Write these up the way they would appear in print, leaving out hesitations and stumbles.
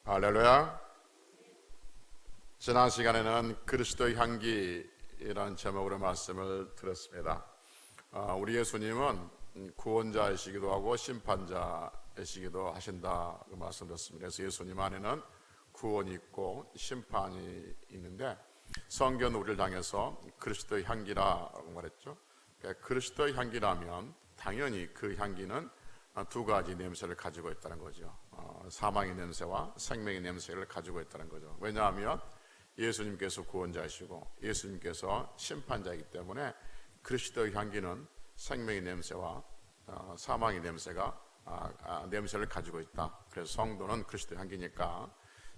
할렐루야. 지난 시간에는 그리스도의 향기라는 제목으로 말씀을 들었습니다. 우리 예수님은 구원자이시기도 하고 심판자이시기도 하신다고 말씀드렸습니다. 그래서 예수님 안에는 구원이 있고 심판이 있는데, 성경은 우리를 향해서 그리스도의 향기라고 말했죠. 그러니까 그리스도의 향기라면 당연히 그 향기는 두 가지 냄새를 가지고 있다는 거죠. 사망의 냄새와 생명의 냄새를 가지고 있다는 거죠. 왜냐하면 예수님께서 구원자이시고 예수님께서 심판자이기 때문에 그리스도의 향기는 생명의 냄새와 사망의 냄새를 가지고 있다. 그래서 성도는 그리스도의 향기니까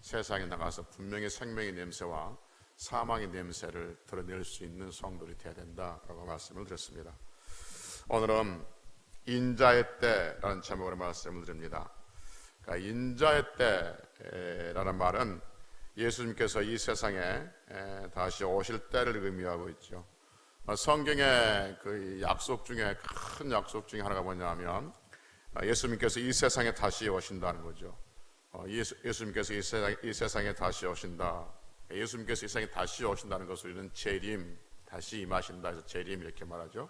세상에 나가서 분명히 생명의 냄새와 사망의 냄새를 드러낼 수 있는 성도들이 되어야 된다라고 말씀을 드렸습니다. 오늘은 인자의 때라는 제목으로 말씀을 드립니다. 그러니까 인자의 때라는 말은 예수님께서 이 세상에 다시 오실 때를 의미하고 있죠. 성경의 그 약속 중에 큰 약속 중에 하나가 뭐냐면 예수님께서 이 세상에 다시 오신다는 거죠. 예수님께서 이 세상에 다시 오신다. 예수님께서 이 세상에 다시 오신다는 것을 우리는 재림, 다시 임하신다 해서 재림 이렇게 말하죠.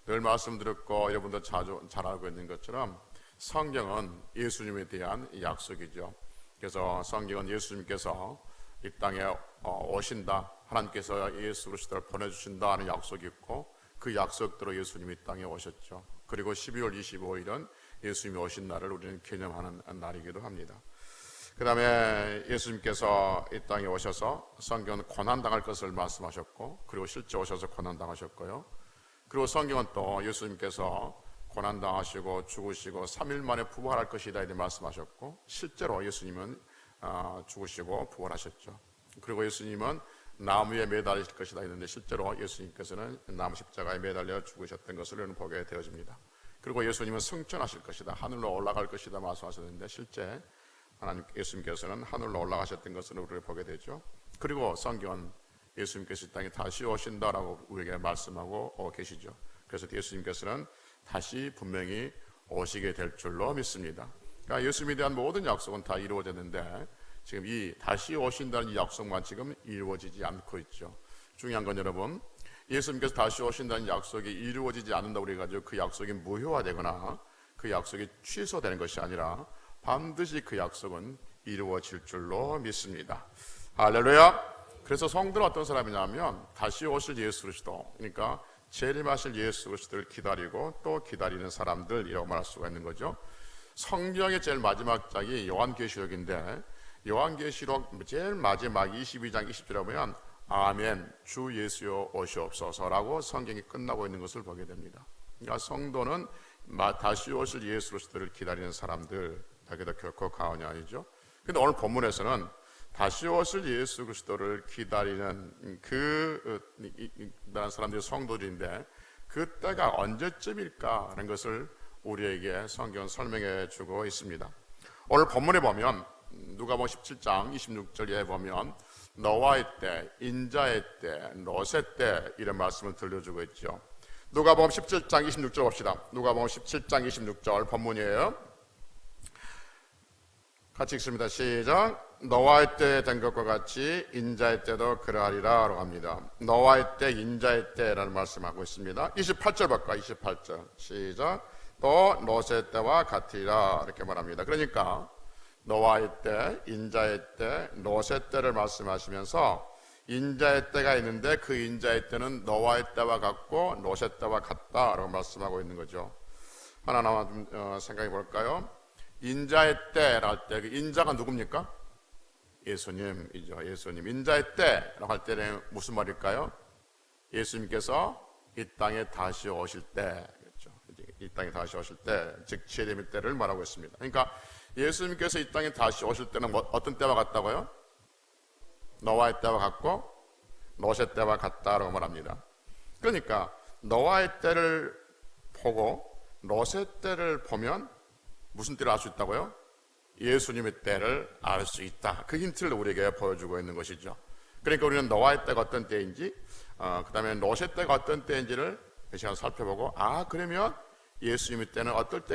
늘 말씀드렸고 여러분도 자주 잘 알고 있는 것처럼 성경은 예수님에 대한 약속이죠. 그래서 성경은 예수님께서 이 땅에 오신다, 하나님께서 예수 그리스도를 보내주신다 하는 약속이 있고, 그 약속대로 예수님이 이 땅에 오셨죠. 그리고 12월 25일은 예수님이 오신 날을 우리는 기념하는 날이기도 합니다. 그 다음에 예수님께서 이 땅에 오셔서 성경은 고난당할 것을 말씀하셨고, 그리고 실제 오셔서 고난당하셨고요. 그리고 성경은 또 예수님께서 고난당하시고 죽으시고 3일 만에 부활할 것이다 이렇게 말씀하셨고, 실제로 예수님은 죽으시고 부활하셨죠. 그리고 예수님은 나무에 매달리실 것이다 했는데, 실제로 예수님께서는 나무 십자가에 매달려 죽으셨던 것을 우리는 보게 되어집니다. 그리고 예수님은 승천하실 것이다, 하늘로 올라갈 것이다 말씀하셨는데, 실제 예수님께서는 하늘로 올라가셨던 것을 우리를 보게 되죠. 그리고 성경은 예수님께서 이 땅에 다시 오신다라고 우리에게 말씀하고 계시죠. 그래서 예수님께서는 다시 분명히 오시게 될 줄로 믿습니다. 그러니까 예수님에 대한 모든 약속은 다 이루어졌는데, 지금 이 다시 오신다는 이 약속만 지금 이루어지지 않고 있죠. 중요한 건 여러분, 예수님께서 다시 오신다는 약속이 이루어지지 않는다고 그래가지고 그 약속이 무효화되거나 그 약속이 취소되는 것이 아니라 반드시 그 약속은 이루어질 줄로 믿습니다. 할렐루야. 그래서 성도는 어떤 사람이냐면 다시 오실 예수 그리스도, 그러니까 재림하실 예수 그리스도를 기다리고 또 기다리는 사람들이라고 말할 수가 있는 거죠. 성경의 제일 마지막 장이 요한계시록인데, 요한계시록 제일 마지막 22장 20절에 보면 아멘 주 예수여 오시옵소서라고 성경이 끝나고 있는 것을 보게 됩니다. 그러니까 성도는 다시 오실 예수 그리스도를 기다리는 사람들, 여기도 결코 가언이 아니죠. 근데 오늘 본문에서는 다시 오실 예수 그리스도를 기다리는 그런 사람들이 성도들인데, 그 때가 언제쯤일까 하는 것을 우리에게 성경은 설명해 주고 있습니다. 오늘 본문에 보면 누가복음 17장 26절에 보면 너와의 때, 인자의 때, 롯의 때 이런 말씀을 들려주고 있죠. 누가복음 17장 26절 봅시다. 누가복음 17장 26절 본문이에요. 같이 읽습니다. 시작. 너와의 때 된 것과 같이 인자의 때도 그러하리라 라고 합니다. 너와의 때, 인자의 때라는 말씀하고 있습니다. 28절 볼까요? 28절 시작. 또 롯의 때와 같으리라 이렇게 말합니다. 그러니까 너와의 때, 인자의 때, 롯의 때를 말씀하시면서 인자의 때가 있는데 그 인자의 때는 너와의 때와 같고 롯의 때와 같다라고 말씀하고 있는 거죠. 하나하나 좀 생각해 볼까요? 인자의 때랄 때, 그 인자가 누굽니까? 예수님이죠. 예수님. 인자의 때라고 할 때는 무슨 말일까요? 예수님께서 이 땅에 다시 오실 때, 그렇죠. 이 땅에 다시 오실 때, 즉 재림의 때를 말하고 있습니다. 그러니까 예수님께서 이 땅에 다시 오실 때는 어떤 때와 같다고요? 노아의 때와 같고 롯의 때와 같다라고 말합니다. 그러니까 노아의 때를 보고 롯의 때를 보면 무슨 때를 알 수 있다고요? 예수님의 때를 알 수 있다. 그 힌트를 우리에게 보여주고 있는 것이죠. 그러니까 우리는 노아의 때가 어떤 때인지, 그 다음에 롯의 때가 어떤 때인지를 이 시간 살펴보고, 그러면 예수님의 때는 어떨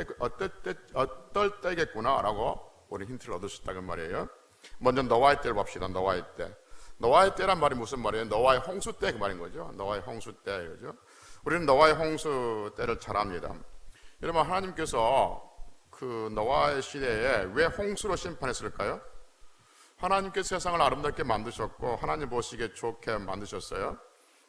때겠구나라고 우리 힌트를 얻을 수 있다는 말이에요. 먼저 노아의 때를 봅시다. 노아의 때. 노아의 때란 말이 무슨 말이에요? 노아의 홍수 때 그 말인 거죠. 노아의 홍수 때, 그죠? 우리는 노아의 홍수 때를 잘 압니다. 여러분, 하나님께서 그 노아의 시대에 왜 홍수로 심판했을까요? 하나님께서 세상을 아름답게 만드셨고 하나님 보시기에 좋게 만드셨어요.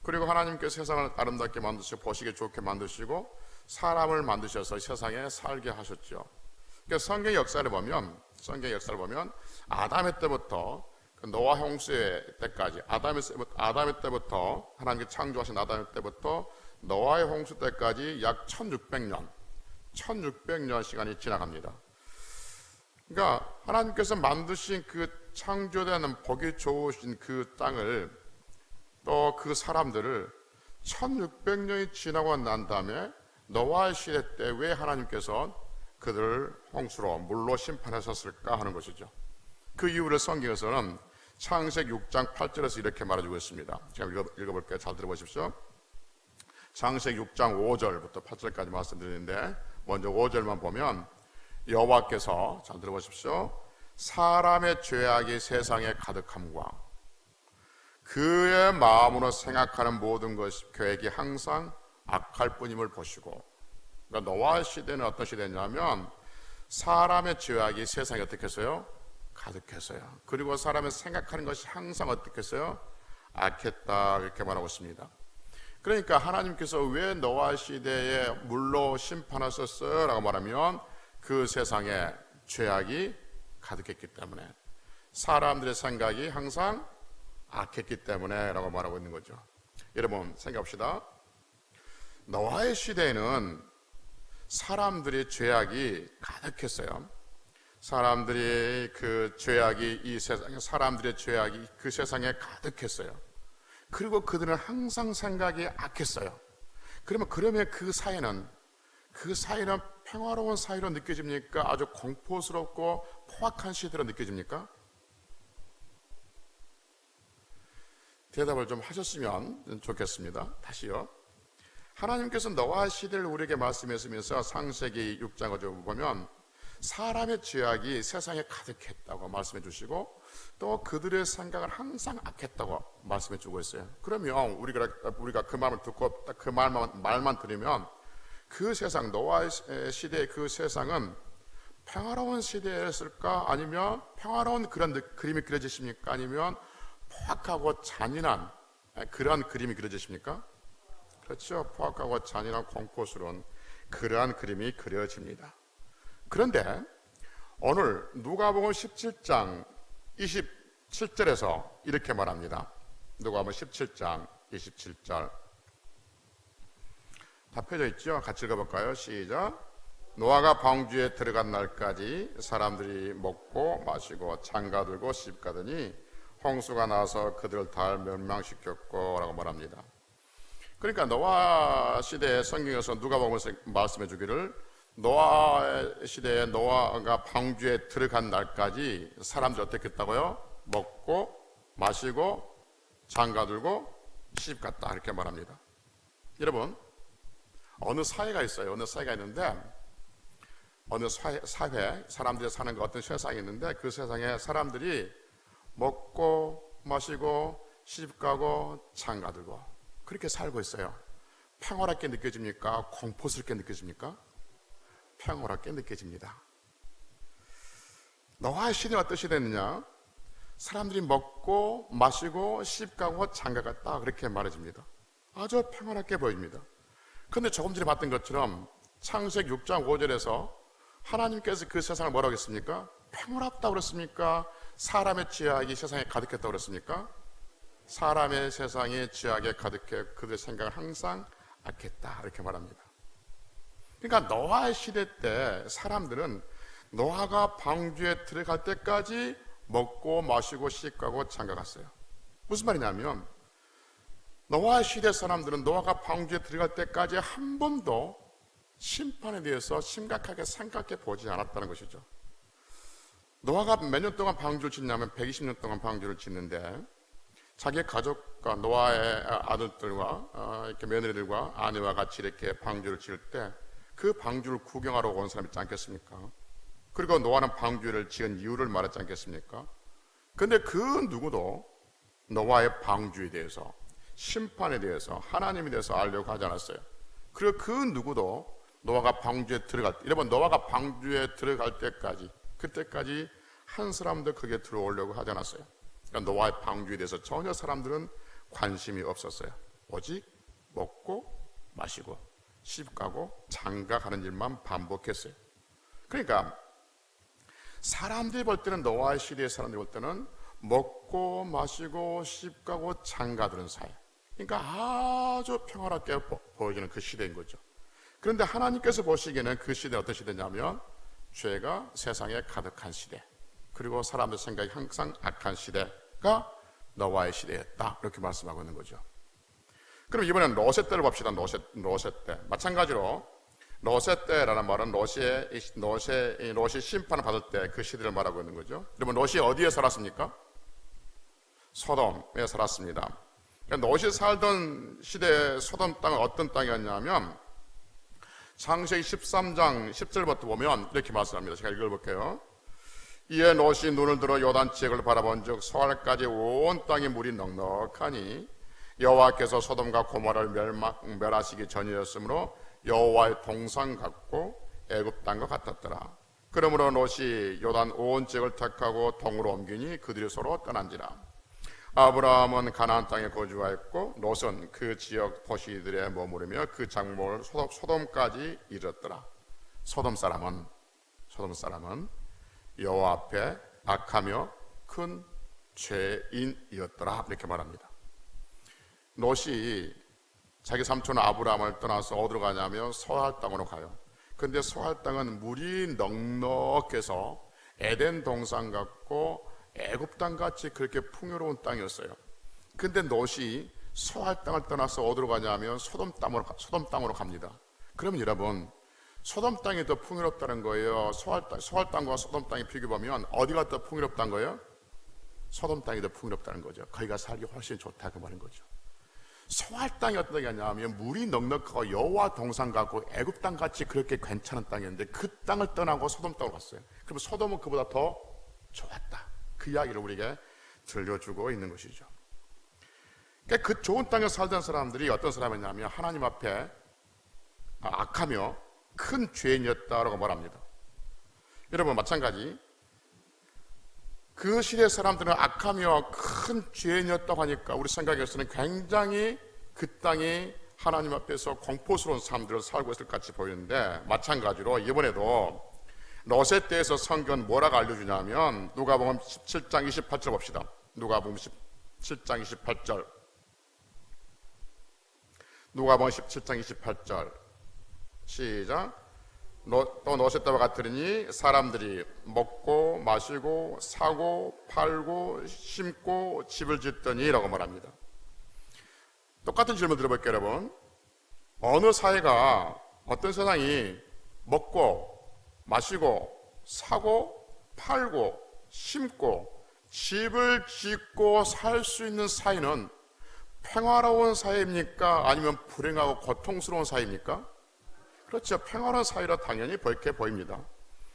그리고 하나님께서 세상을 아름답게 만드시고 보시기에 좋게 만드시고 사람을 만드셔서 세상에 살게 하셨죠. 그러니까 성경의 역사를 보면 아담의 때부터 그 노아 홍수의 때까지 아담의 때부터 하나님께 창조하신 아담의 때부터 노아의 홍수 때까지 약 1600년 시간이 지나갑니다. 그러니까 하나님께서 만드신 그 창조되는 보기 좋으신 그 땅을 또 그 사람들을 1600년이 지나고 난 다음에 노아의 시대 때 왜 하나님께서 그들을 홍수로 물로 심판하셨을까 하는 것이죠. 그 이유를 성경에서는 창세기 6장 8절에서 이렇게 말해주고 있습니다. 제가 읽어볼게요. 잘 들어보십시오. 창세기 6장 5절부터 8절까지 말씀드리는데 먼저 5절만 보면 여호와께서, 잘 들어보십시오, 사람의 죄악이 세상에 가득함과 그의 마음으로 생각하는 모든 것 계획이 항상 악할 뿐임을 보시고, 그러니까 노아의 시대는 어떤 시대냐면 사람의 죄악이 세상에 어떻게 했어요? 가득했어요. 그리고 사람의 생각하는 것이 항상 어떻게 했어요? 악했다, 이렇게 말하고 있습니다. 그러니까 하나님께서 왜 노아 시대에 물로 심판하셨어요? 라고 말하면 그 세상에 죄악이 가득했기 때문에, 사람들의 생각이 항상 악했기 때문에 라고 말하고 있는 거죠. 여러분 생각합시다. 노아의 시대에는 사람들의 죄악이 가득했어요. 사람들의 그 죄악이 이 세상에, 사람들의 죄악이 그 세상에 가득했어요. 그리고 그들은 항상 생각이 악했어요. 그러면 그 사이는 평화로운 사이로 느껴집니까? 아주 공포스럽고 포악한 시대로 느껴집니까? 대답을 좀 하셨으면 좋겠습니다. 다시요. 하나님께서 노아 시대를 우리에게 말씀하시면서 창세기 6장을 보면 사람의 죄악이 세상에 가득했다고 말씀해 주시고 또 그들의 생각은 항상 악했다고 말씀해 주고 있어요. 그러면 우리가 그 말을 듣고 딱 그 말만 들으면 그 세상, 노아 시대의 그 세상은 평화로운 시대였을까? 아니면 평화로운 그런 그림이 그려지십니까? 아니면 포악하고 잔인한 그러한 그림이 그려지십니까? 그렇죠. 포악하고 잔인한 공포스러운 그러한 그림이 그려집니다. 그런데 오늘 누가복음 17장 27절에서 이렇게 말합니다. 누가복음 17장 27절 다 펴져 있죠? 같이 읽어볼까요? 시작. 노아가 방주에 들어간 날까지 사람들이 먹고 마시고 장가들고 시집가더니 홍수가 나서 그들을 다 멸망시켰고 라고 말합니다. 그러니까 노아 시대의 성경에서 누가복음에서 말씀해 주기를 노아 시대에 노아가 방주에 들어간 날까지 사람들이 어떻게 했다고요? 먹고 마시고 장가들고 시집갔다 이렇게 말합니다. 여러분, 어느 사회가 있어요. 어느 사회가 있는데 어느 사회, 사람들이 사는 그 어떤 세상이 있는데 그 세상에 사람들이 먹고 마시고 시집가고 장가들고 그렇게 살고 있어요. 평화롭게 느껴집니까? 공포스럽게 느껴집니까? 평화롭게 느껴집니다. 노아의 시대가 어떤 시대였느냐? 사람들이 먹고 마시고 시집가고 장가갔다 그렇게 말해집니다. 아주 평화롭게 보입니다. 그런데 조금 전에 봤던 것처럼 창세기 6장 5절에서 하나님께서 그 세상을 뭐라고 했습니까? 평화롭다고 그랬습니까? 사람의 죄악이 세상에 가득했다고 그랬습니까? 사람의 세상에 죄악에 가득해 그들의 생각을 항상 악했다 이렇게 말합니다. 그러니까 노아의 시대 때 사람들은 노아가 방주에 들어갈 때까지 먹고 마시고 시집가고 장가갔어요. 무슨 말이냐면 노아의 시대 사람들은 노아가 방주에 들어갈 때까지 한 번도 심판에 대해서 심각하게 생각해 보지 않았다는 것이죠. 노아가 몇 년 동안 방주를 짓냐면 120년 동안 방주를 짓는데 자기 가족과 노아의 아들들과 이렇게 며느리들과 아내와 같이 이렇게 방주를 지을 때 그 방주를 구경하러 온 사람 있지 않겠습니까? 그리고 노아는 방주를 지은 이유를 말했지 않겠습니까? 근데 그 누구도 노아의 방주에 대해서, 심판에 대해서, 하나님에 대해서 알려고 하지 않았어요. 그리고 그 누구도 노아가 방주에 들어갈 때, 여러분 노아가 방주에 들어갈 때까지, 그때까지 한 사람도 거기에 들어오려고 하지 않았어요. 그러니까 노아의 방주에 대해서 전혀 사람들은 관심이 없었어요. 오직 먹고 마시고 씹가고 장가가는 일만 반복했어요. 그러니까 사람들이 볼 때는, 노아의 시대의 사람들이 볼 때는 먹고 마시고 씹가고 장가드는 사이, 그러니까 아주 평화롭게 보여지는 그 시대인 거죠. 그런데 하나님께서 보시기에는 그 시대는 어떤 시대냐면 죄가 세상에 가득한 시대, 그리고 사람들 생각이 항상 악한 시대가 노아의 시대였다, 이렇게 말씀하고 있는 거죠. 그럼 이번엔 롯의 때를 봅시다. 롯의 때. 마찬가지로 롯의 때라는 말은 롯이 심판을 받을 때 그 시대를 말하고 있는 거죠. 여러분 롯이 어디에 살았습니까? 소돔에 살았습니다. 그러니까 롯이 살던 시대 소돔 땅은 어떤 땅이었냐면 창세기 13장 10절부터 보면 이렇게 말씀합니다. 제가 읽어볼게요. 이에 롯이 눈을 들어 요단 지역을 바라본즉 서알까지 온 땅에 물이 넉넉하니 여호와께서 소돔과 고모라를 멸하시기 전이었으므로 여호와의 동상 같고 애굽 땅과 같았더라. 그러므로 롯이 요단 온 지역을 택하고 동으로 옮기니 그들이 서로 떠난지라. 아브라함은 가나안 땅에 거주하였고 롯은 그 지역 도시들에 머무르며 그 장목을 소돔까지 이뤘더라. 소돔 사람은 여호와 앞에 악하며 큰 죄인이었더라, 이렇게 말합니다. 롯이 자기 삼촌 아브라함을 떠나서 어디로 가냐면 소알 땅으로 가요. 근데 소알 땅은 물이 넉넉해서 에덴 동산 같고 애굽 땅 같이 그렇게 풍요로운 땅이었어요. 근데 롯이 소알 땅을 떠나서 어디로 가냐면 소돔 땅으로 갑니다. 그러면 여러분 소돔 땅이 더 풍요롭다는 거예요? 소알 땅과 소돔 땅이 비교하면 어디가 더 풍요롭다는 거예요? 소돔 땅이 더 풍요롭다는 거죠. 거기가 살기 훨씬 좋다, 그 말인 거죠. 소알 땅이 어떤 땅이냐면 물이 넉넉하고 여호와 동산 같고 애굽 땅 같이 그렇게 괜찮은 땅이었는데 그 땅을 떠나고 소돔 땅으로 갔어요. 그럼 소돔은 그보다 더 좋았다, 그 이야기를 우리에게 들려주고 있는 것이죠. 그러니까 그 좋은 땅에 살던 사람들이 어떤 사람이냐면 하나님 앞에 악하며 큰 죄인이었다라고 말합니다. 여러분 마찬가지, 그 시대 사람들은 악하며 큰 죄인이었다고 하니까 우리 생각에서는 굉장히 그 땅이 하나님 앞에서 공포스러운 삶들을 살고 있을 것 같이 보이는데, 마찬가지로 이번에도 롯에 대해서 성경은 뭐라고 알려주냐면 누가복음 17장 28절 봅시다. 누가복음 17장 28절. 누가복음 17장 28절 시작. 또 롯의 때와 같으니 사람들이 먹고 마시고 사고 팔고 심고 집을 짓더니 라고 말합니다. 똑같은 질문 들어볼게요. 여러분, 어느 사회가, 어떤 세상이 먹고 마시고 사고 팔고 심고 집을 짓고 살 수 있는 사회는 평화로운 사회입니까? 아니면 불행하고 고통스러운 사회입니까? 그렇죠. 평화로운 사회라 당연히 그렇게 보입니다.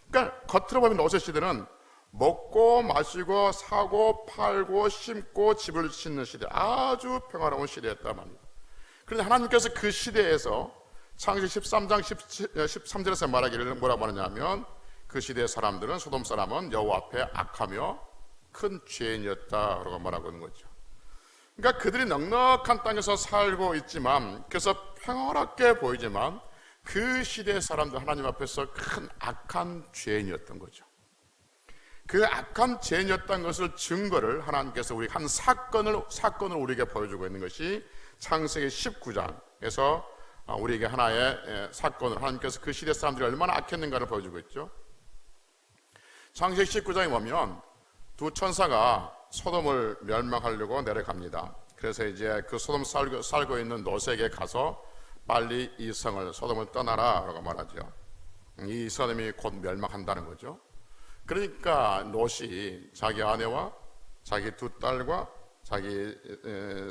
그러니까 겉으로 보면 롯의 시대는 먹고 마시고 사고 팔고 심고 집을 짓는 시대, 아주 평화로운 시대였단 말입니다. 그런데 하나님께서 그 시대에서 창세기 13장 13절에서 말하기를 뭐라고 하느냐면 그 시대의 사람들은, 소돔 사람은 여호와 앞에 악하며 큰 죄인이었다라고 말하고 있는 거죠. 그러니까 그들이 넉넉한 땅에서 살고 있지만, 그래서 평화롭게 보이지만 그 시대의 사람들 하나님 앞에서 큰 악한 죄인이었던 거죠. 그 악한 죄인이었던 것을 증거를 하나님께서 우리 한 사건을 우리에게 보여주고 있는 것이 창세기 19장에서 우리에게 하나의 사건을, 하나님께서 그 시대 사람들이 얼마나 악했는가를 보여주고 있죠. 창세기 19장에 보면 두 천사가 소돔을 멸망하려고 내려갑니다. 그래서 이제 그 소돔 살고 있는 롯에게 가서 빨리 이 성을, 소돔을 떠나라 라고 말하죠. 이 소돔이 곧 멸망한다는 거죠. 그러니까 롯이 자기 아내와 자기 두 딸과 자기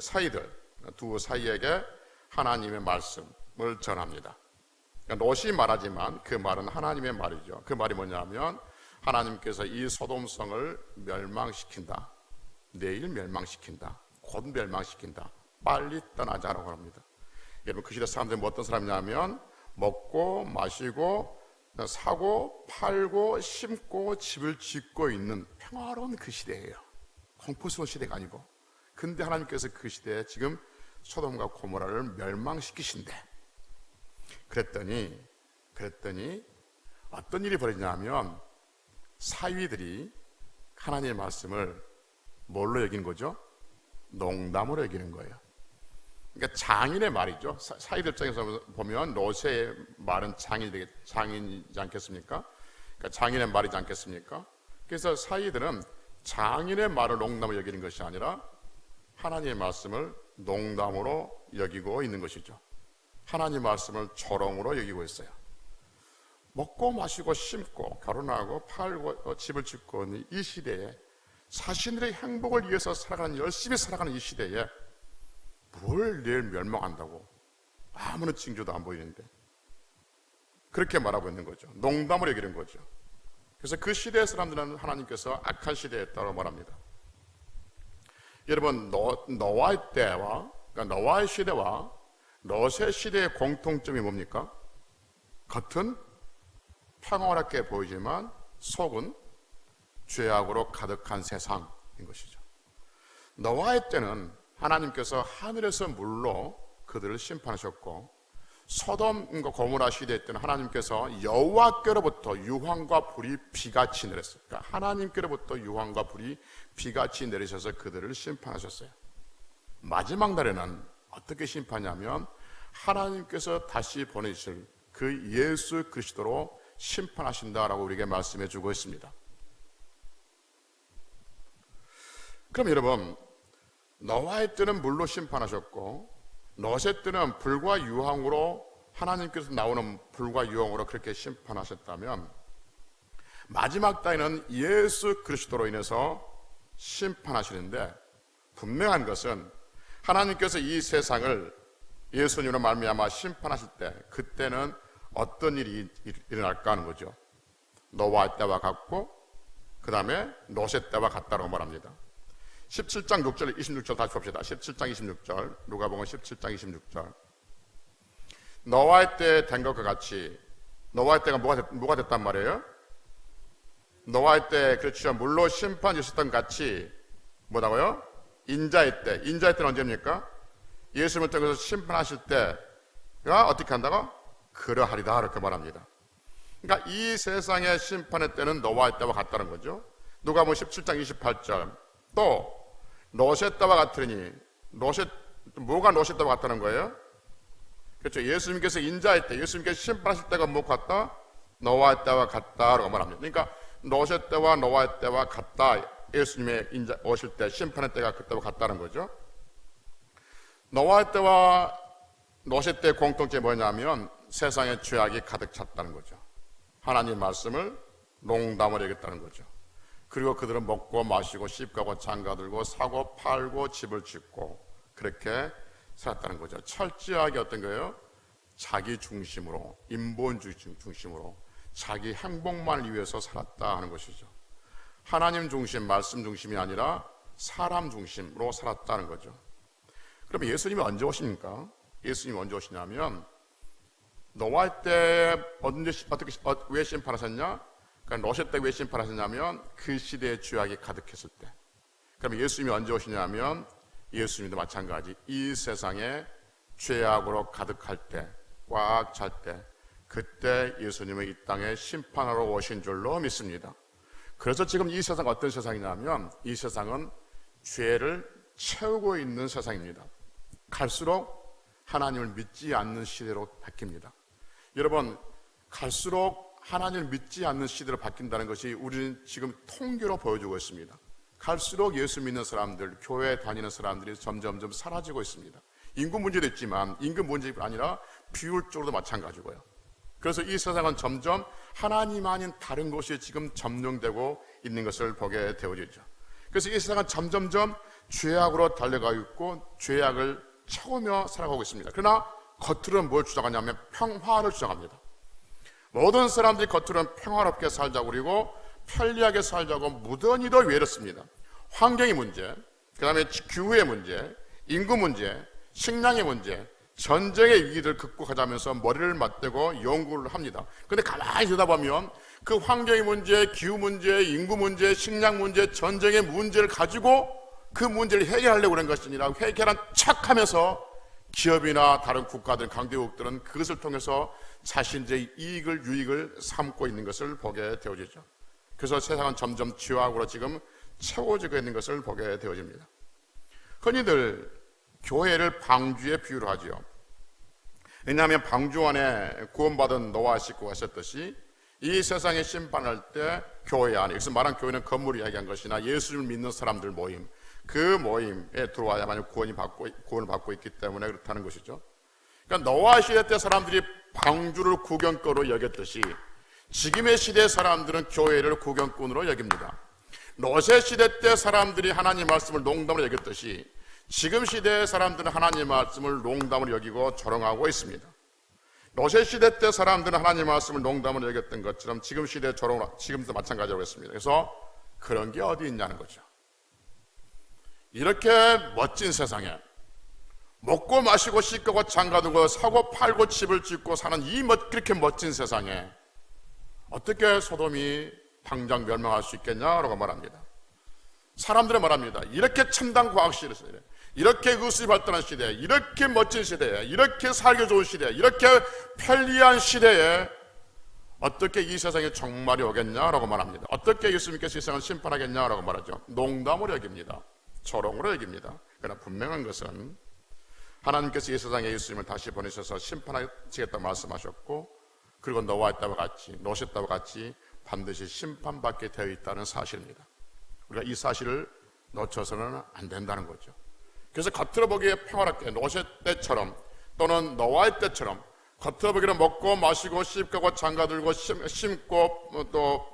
사이들, 두 사이에게 하나님의 말씀을 전합니다. 그러니까 롯이 말하지만 그 말은 하나님의 말이죠. 그 말이 뭐냐면 하나님께서 이 소돔성을 멸망시킨다. 내일 멸망시킨다. 곧 멸망시킨다. 빨리 떠나자라고 합니다. 여러분, 그 시대 사람들이 뭐 어떤 사람이냐면 먹고 마시고 사고 팔고 심고 집을 짓고 있는 평화로운 그 시대예요. 공포스러운 시대가 아니고. 근데 하나님께서 그 시대에 지금 소돔과 고모라를 멸망시키신대. 그랬더니 어떤 일이 벌어지냐면 사위들이 하나님의 말씀을 뭘로 여기는 거죠? 농담으로 여기는 거예요. 그러니까 장인의 말이죠. 사위들 입장에서 보면 롯의 말은 장인이지 않겠습니까? 그러니까 장인의 말이지 않겠습니까? 그래서 사위들은 장인의 말을 농담으로 여기는 것이 아니라 하나님의 말씀을 농담으로 여기고 있는 것이죠. 하나님의 말씀을 조롱으로 여기고 있어요. 먹고 마시고 심고 결혼하고 팔고 집을 짓고 있는 이 시대에 자신들의 행복을 위해서 살아가는, 열심히 살아가는 이 시대에 뭘 내일 멸망한다고 아무런 징조도 안 보이는데 그렇게 말하고 있는 거죠. 농담으로 여기는 거죠. 그래서 그 시대의 사람들은 하나님께서 악한 시대였다고 말합니다. 여러분, 노아의 때와, 그러니까 노아의 시대와 롯의 시대의 공통점이 뭡니까? 겉은 평화롭게 보이지만 속은 죄악으로 가득한 세상인 것이죠. 노아의 때는 하나님께서 하늘에서 물로 그들을 심판하셨고, 소돔과 고모라 시대 때는 하나님께서 여호와께로부터 유황과 불이 비같이 내렸어요. 그러니까 하나님께로부터 유황과 불이 비같이 내리셔서 그들을 심판하셨어요. 마지막 날에는 어떻게 심판하냐면 하나님께서 다시 보내실 그 예수 그리스도로 심판하신다라고 우리에게 말씀해 주고 있습니다. 그럼 여러분, 노아의 때는 물로 심판하셨고 롯의 때는 불과 유황으로, 하나님께서 나오는 불과 유황으로 그렇게 심판하셨다면 마지막 때에는 예수 그리스도로 인해서 심판하시는데, 분명한 것은 하나님께서 이 세상을 예수님으로 말미암아 심판하실 때 그때는 어떤 일이 일어날까 하는 거죠. 노아의 때와 같고 그 다음에 롯의 때와 같다고 말합니다. 17장 6절 26절 다시 봅시다. 17장 26절, 누가복음 17장 26절. 노아의 때 된 것과 같이, 노아의 때가 뭐가 됐단 말이에요? 노아의 때, 그렇죠, 물로 심판이 있었던 같이 뭐라고요? 인자의 때는 언제입니까? 예수님을 통해서 심판하실 때가 어떻게 한다고? 그러하리다, 이렇게 말합니다. 그러니까 이 세상의 심판의 때는 노아의 때와 같다는 거죠. 누가복음 17장 28절. 또 롯의 때와 같으니, 뭐가 롯의 때와 같다는 거예요? 그렇죠. 예수님께서 인자의 때, 예수님께서 심판하실 때가 뭐가 같다? 노아의 때와 같다라고 말합니다. 그러니까 롯의 때와 노아의 때와 같다. 예수님의 인자 오실 때, 심판의 때가 그때와 같다는 거죠. 노아의 때와 롯의 때의 공통점이 뭐냐면 세상에 죄악이 가득 찼다는 거죠. 하나님 말씀을 농담으로 여겼다는 거죠. 그리고 그들은 먹고 마시고 씹고 장가들고 사고 팔고 집을 짓고 그렇게 살았다는 거죠. 철저하게 어떤 거예요? 자기 중심으로, 인본 중심으로 자기 행복만을 위해서 살았다 하는 것이죠. 하나님 중심, 말씀 중심이 아니라 사람 중심으로 살았다는 거죠. 그럼 예수님이 언제 오십니까? 예수님이 언제 오시냐면 노아의 때 왜 심판하셨냐? 그러니까 롯의 때 왜 심판하셨냐면 그 시대에 죄악이 가득했을 때. 그럼 예수님이 언제 오시냐면 예수님도 마찬가지 이 세상에 죄악으로 가득할 때, 꽉 찰 때, 그때 예수님은 이 땅에 심판하러 오신 줄로 믿습니다. 그래서 지금 이 세상 어떤 세상이냐면 이 세상은 죄를 채우고 있는 세상입니다. 갈수록 하나님을 믿지 않는 시대로 바뀝니다. 여러분, 갈수록 하나님을 믿지 않는 시대로 바뀐다는 것이 우리는 지금 통계로 보여주고 있습니다. 갈수록 예수 믿는 사람들, 교회 다니는 사람들이 점점 사라지고 있습니다. 인구 문제도 있지만 인구 문제가 아니라 비율적으로도 마찬가지고요. 그래서 이 세상은 점점 하나님 아닌 다른 것이 지금 점령되고 있는 것을 보게 되어지죠. 그래서 이 세상은 점점점 죄악으로 달려가고 있고 죄악을 채우며 살아가고 있습니다. 그러나 겉으로는 뭘 주장하냐면 평화를 주장합니다. 모든 사람들이 겉으로는 평화롭게 살자고, 그리고 편리하게 살자고 무던히도 외롭습니다. 환경의 문제, 그 다음에 기후의 문제, 인구 문제, 식량의 문제, 전쟁의 위기를 극복하자면서 머리를 맞대고 연구를 합니다. 그런데 가만히 들여다보면 그 환경의 문제, 기후 문제, 인구 문제, 식량 문제, 전쟁의 문제를 가지고 그 문제를 해결하려고 하는 것이 아니라 해결한 척하면서 기업이나 다른 국가들, 강대국들은 그것을 통해서 자신들의 이익을, 유익을 삼고 있는 것을 보게 되어지죠. 그래서 세상은 점점 죄악으로 지금 채워지고 있는 것을 보게 되어집니다. 흔히들 교회를 방주에 비유를 하죠. 왜냐하면 방주 안에 구원받은 노아 식구가 있었듯이 이 세상에 심판할 때 교회 안에, 여기서 말한 교회는 건물을 이야기한 것이나 예수를 믿는 사람들 모임, 그 모임에 들어와야만 구원을 받고 있기 때문에 그렇다는 것이죠. 그러니까 노아 시대 때 사람들이 방주를 구경거로 여겼듯이 지금의 시대 사람들은 교회를 구경꾼으로 여깁니다. 노세 시대 때 사람들이 하나님 말씀을 농담으로 여겼듯이 지금 시대의 사람들은 하나님 말씀을 농담으로 여기고 조롱하고 있습니다. 노세 시대 때 사람들은 하나님 말씀을 농담으로 여겼던 것처럼 지금 시대의 지금도 마찬가지라고 했습니다. 그래서 그런 게 어디 있냐는 거죠. 이렇게 멋진 세상에 먹고 마시고 씻고 장가두고 사고 팔고 집을 짓고 사는 그렇게 멋진 세상에 어떻게 소돔이 당장 멸망할 수 있겠냐라고 말합니다. 사람들은 말합니다. 이렇게 첨단 과학 시대에, 이렇게 의술이 발달한 시대에, 이렇게 멋진 시대에, 이렇게 살기 좋은 시대에, 이렇게 편리한 시대에 어떻게 이 세상에 종말이 오겠냐라고 말합니다. 어떻게 예수님께서 세상을 심판하겠냐라고 말하죠. 농담으로 여깁니다. 조롱으로 여깁니다. 그러나 분명한 것은 하나님께서 이 세상에 예수님을 다시 보내셔서 심판하시겠다고 말씀하셨고, 그리고 노아의 때와 같이, 노세 때와 같이 반드시 심판받게 되어 있다는 사실입니다. 우리가 이 사실을 놓쳐서는 안 된다는 거죠. 그래서 겉으로 보기에 평화롭게 노세 때처럼 또는 노아의 때처럼 겉으로 보기에는 먹고 마시고 씹고 장가들고 심고 또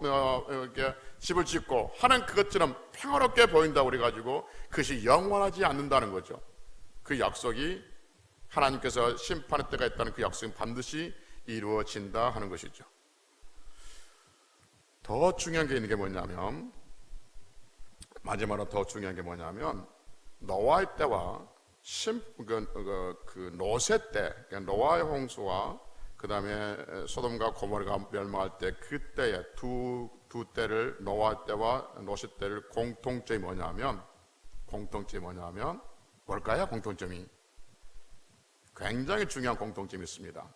이렇게 집을 짓고 하는 그것처럼 평화롭게 보인다고 그래가지고 그것이 영원하지 않는다는 거죠. 그 약속이 하나님께서 심판의 때가 있다는 그 약속이 반드시 이루어진다 하는 것이죠. 더 중요한 게 있는 게 뭐냐면, 마지막으로 더 중요한 게 뭐냐면 노아의 때와 노세 때, 그러니까 노아의 홍수와 그 다음에 소돔과 고모라가 멸망할 때 그때의 두 때를, 노아 때와 노세 때를 공통점이 뭐냐면 뭘까요? 공통점이 굉장히 중요한 공통점이 있습니다.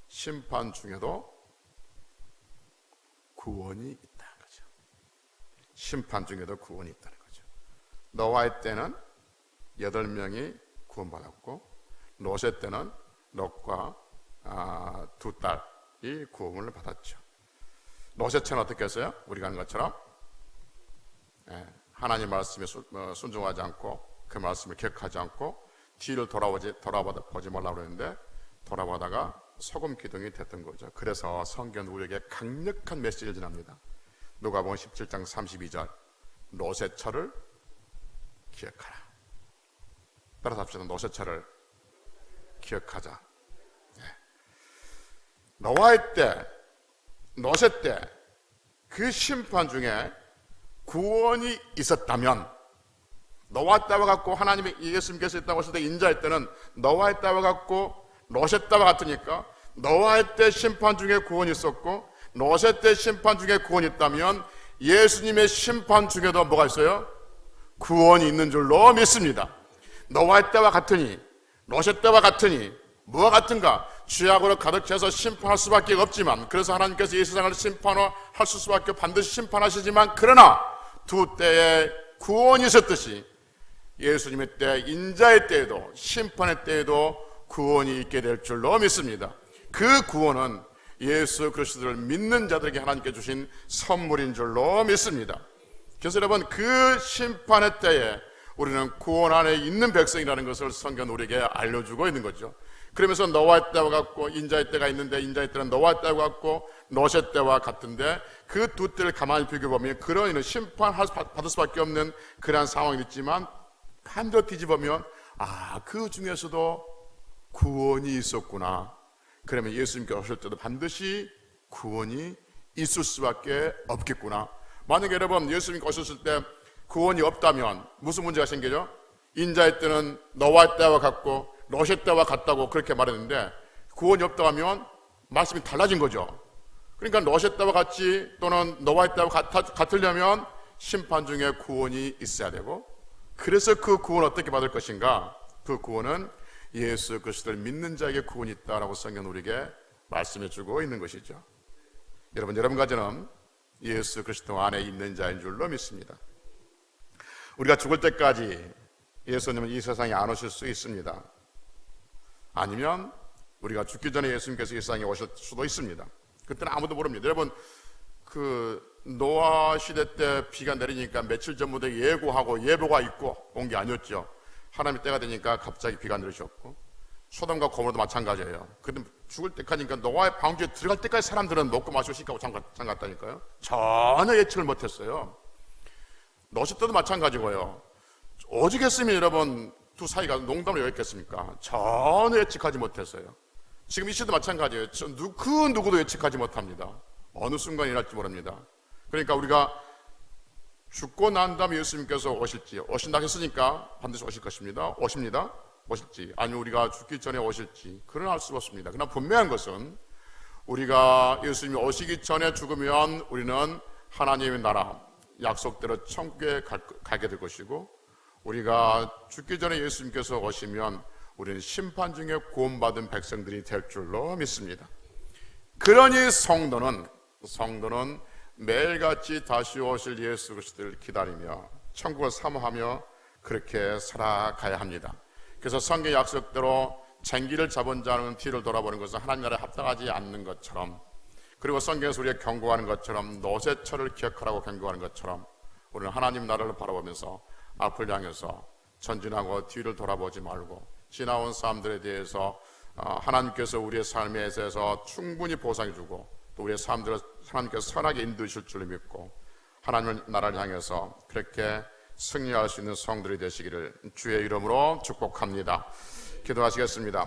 심판 중에도 구원이 있다는 거죠. 심판 중에도 구원이 있다는 거죠. 노아의 때는 8명이 구원받았고, 노세 때는 롯과 두 딸이 구원을 받았죠. 노세처는 어떻게 했어요? 우리가 하는 것처럼 하나님 말씀에 순종하지 않고 그 말씀을 기억하지 않고 뒤를 돌아보지 말라고 그랬는데 돌아보다가 소금 기둥이 됐던 거죠. 그래서 성경은 우리에게 강력한 메시지를 전합니다. 누가복음 17장 32절, 노세처를 기억하라. 따라서 합시다. 노세처를 기억하자. 노아의 때, 노세 때 그 심판 중에 구원이 있었다면, 노아 때와 같고 하나님의 예수님께서 있다고 했을 때 인자의 때는 노아의 때와 같고 노세 때와 같으니까, 노아의 때 심판 중에 구원이 있었고 노세 때 심판 중에 구원이 있다면 예수님의 심판 중에도 뭐가 있어요? 구원이 있는 줄로 믿습니다. 노아의 때와 같으니, 노세 때와 같으니 뭐가 같은가? 죄악으로 가득 차서 심판할 수밖에 없지만, 그래서 하나님께서 이 세상을 심판할 수밖에 반드시 심판하시지만, 그러나 두 때에 구원이 있었듯이 예수님의 때, 인자의 때에도, 심판의 때에도 구원이 있게 될 줄로 믿습니다. 그 구원은 예수 그리스도를 믿는 자들에게 하나님께 주신 선물인 줄로 믿습니다. 그래서 여러분, 그 심판의 때에 우리는 구원 안에 있는 백성이라는 것을 성경은 우리에게 알려주고 있는 거죠. 그러면서 노아의 때와 같고 인자의 때가 있는데, 인자의 때는 노아의 때와 같고 노세 때와 같은데, 그 두 때를 가만히 비교해보면 그런 심판받을 수밖에 없는 그러한 상황이 있지만, 반대로 뒤집으면 그 중에서도 구원이 있었구나. 그러면 예수님께 오실 때도 반드시 구원이 있을 수밖에 없겠구나. 만약에 여러분 예수님이 오셨을 때 구원이 없다면 무슨 문제가 생기죠? 인자의 때는 너와 때와 같고 롯의 때와 같다고 그렇게 말했는데 구원이 없다 하면 말씀이 달라진 거죠. 그러니까 롯의 때와 같이 또는 노아의 때와 같으려면 심판 중에 구원이 있어야 되고, 그래서 그 구원을 어떻게 받을 것인가? 그 구원은 예수 그리스도를 믿는 자에게 구원이 있다라고 성경은 우리에게 말씀해 주고 있는 것이죠. 여러분까지는 예수 그리스도 안에 있는 자인 줄로 믿습니다. 우리가 죽을 때까지 예수님은 이 세상에 안 오실 수 있습니다. 아니면 우리가 죽기 전에 예수님께서 이 세상에 오실 수도 있습니다. 그때는 아무도 모릅니다. 여러분, 노아 시대 때 비가 내리니까 며칠 전부터 예고하고 예보가 있고 온 게 아니었죠. 하나님의 때가 되니까 갑자기 비가 내리셨고, 소돔과 고모라도 마찬가지예요. 근데 죽을 때까지니까 노아의 방주에 들어갈 때까지 사람들은 먹고 마시고 씻고 잠갔다니까요. 전혀 예측을 못했어요. 롯의 때도 마찬가지고요. 오죽했으면 여러분 두 사이가 농담을 여겼겠습니까? 전혀 예측하지 못했어요. 지금 이 시대도 마찬가지예요. 그 누구도 예측하지 못합니다. 어느 순간 일어날지 모릅니다. 그러니까 우리가 죽고 난 다음에 예수님께서 오신다 했으니까 반드시 오실 것입니다. 오실지 아니면 우리가 죽기 전에 오실지 그건 알 수 없습니다. 그러나 분명한 것은 우리가 예수님이 오시기 전에 죽으면 우리는 하나님의 나라 약속대로 천국에 가게 될 것이고, 우리가 죽기 전에 예수님께서 오시면 우리는 심판 중에 구원받은 백성들이 될 줄로 믿습니다. 그러니 성도는 매일같이 다시 오실 예수 그리스도를 기다리며 천국을 사모하며 그렇게 살아가야 합니다. 그래서 성경 약속대로 쟁기를 잡은 자는 뒤를 돌아보는 것은 하나님 나라에 합당하지 않는 것처럼, 그리고 성경에서 우리가 경고하는 것처럼 노새 철을 기억하라고 경고하는 것처럼 우리는 하나님 나라를 바라보면서 앞을 향해서 전진하고 뒤를 돌아보지 말고 지나온 사람들에 대해서 하나님께서 우리의 삶에 있어서 충분히 보상해주고 또 우리의 삶들을 하나님께서 선하게 인도하실 줄 믿고 하나님의 나라를 향해서 그렇게 승리할 수 있는 성들이 되시기를 주의 이름으로 축복합니다. 기도하시겠습니다.